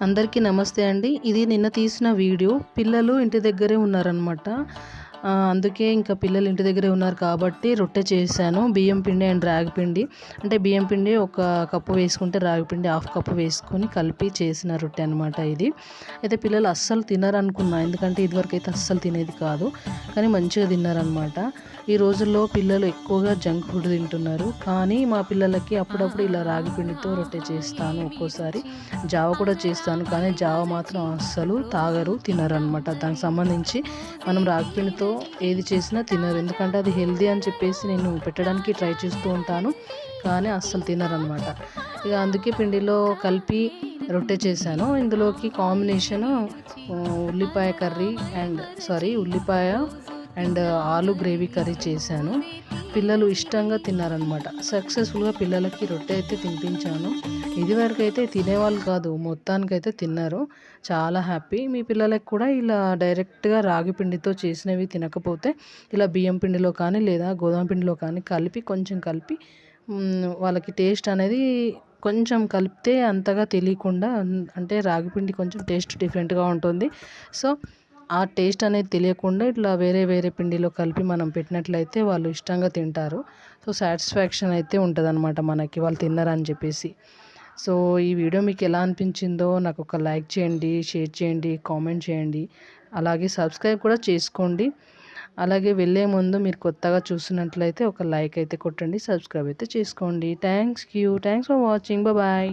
అందరికీ నమస్తే అండి. ఇది నిన్న తీసిన వీడియో. పిల్లలు ఇంటి దగ్గరే ఉన్నారనమాట. అందుకే ఇంకా పిల్లలు ఇంటి దగ్గరే ఉన్నారు కాబట్టి రొట్టె చేశాను. బియ్యం పిండి అండ్ రాగి పిండి, అంటే బియ్యం పిండి ఒక కప్పు వేసుకుంటే రాగి పిండి హాఫ్ కప్పు వేసుకొని కలిపి చేసిన రొట్టె అనమాట ఇది. అయితే పిల్లలు అస్సలు తినరనుకున్నా, ఎందుకంటే ఇదివరకు అయితే అస్సలు తినేది కాదు, కానీ మంచిగా తిన్నారనమాట. ఈ రోజుల్లో పిల్లలు ఎక్కువగా జంక్ ఫుడ్ తింటున్నారు, కానీ మా పిల్లలకి అప్పుడప్పుడు ఇలా రాగి పిండితో రొట్టె చేస్తాను. ఒక్కోసారి జావ కూడా చేస్తాను, కానీ జావ మాత్రం అస్సలు తాగరు, తినరు అనమాట. దానికి సంబంధించి మనం రాగి పిండితో ఏది చేసినా తినరు, ఎందుకంటే అది హెల్దీ అని చెప్పేసి నేను పెట్టడానికి ట్రై చేస్తూ ఉంటాను, కానీ అస్సలు తినరనమాట. ఇక అందుకే పిండిలో కలిపి రొట్టె చేశాను. ఇందులోకి కాంబినేషను ఉల్లిపాయ కర్రీ ఉల్లిపాయ అండ్ ఆలు గ్రేవీ కర్రీ చేశాను. పిల్లలు ఇష్టంగా తిన్నారనమాట. సక్సెస్ఫుల్గా పిల్లలకి రొట్టె అయితే తినిపించాను. ఇదివరకు అయితే తినేవాళ్ళు కాదు, మొత్తానికైతే తిన్నారు. చాలా హ్యాపీ. మీ పిల్లలకు కూడా ఇలా డైరెక్ట్గా రాగి పిండితో చేసినవి తినకపోతే ఇలా బియ్యం పిండిలో కానీ లేదా గోధుమ పిండిలో కానీ కొంచెం కలిపి వాళ్ళకి టేస్ట్ అనేది కొంచెం కలిపితే అంతగా తెలియకుండా, అంటే రాగి పిండి కొంచెం టేస్ట్ డిఫరెంట్గా ఉంటుంది. సో ఆ టేస్ట్ అనేది తెలియకుండా ఇట్లా వేరే వేరే పిండిలో కలిపి మనం పెట్టినట్లయితే వాళ్ళు ఇష్టంగా తింటారు. సో సాటిస్ఫాక్షన్ అయితే ఉంటుందన్నమాట మనకి, వాళ్ళు తిన్నారని చెప్పేసి. సో ఈ వీడియో మీకు ఎలా అనిపించిందో నాకు ఒక లైక్ చేయండి, షేర్ చేయండి, కామెంట్ చేయండి, అలాగే సబ్స్క్రైబ్ కూడా చేసుకోండి. అలాగే వెళ్ళే ముందు మీరు కొత్తగా చూస్తున్నట్లయితే ఒక లైక్ అయితే కొట్టండి, సబ్స్క్రైబ్ అయితే చేసుకోండి. Thanks for watching. బాయ్.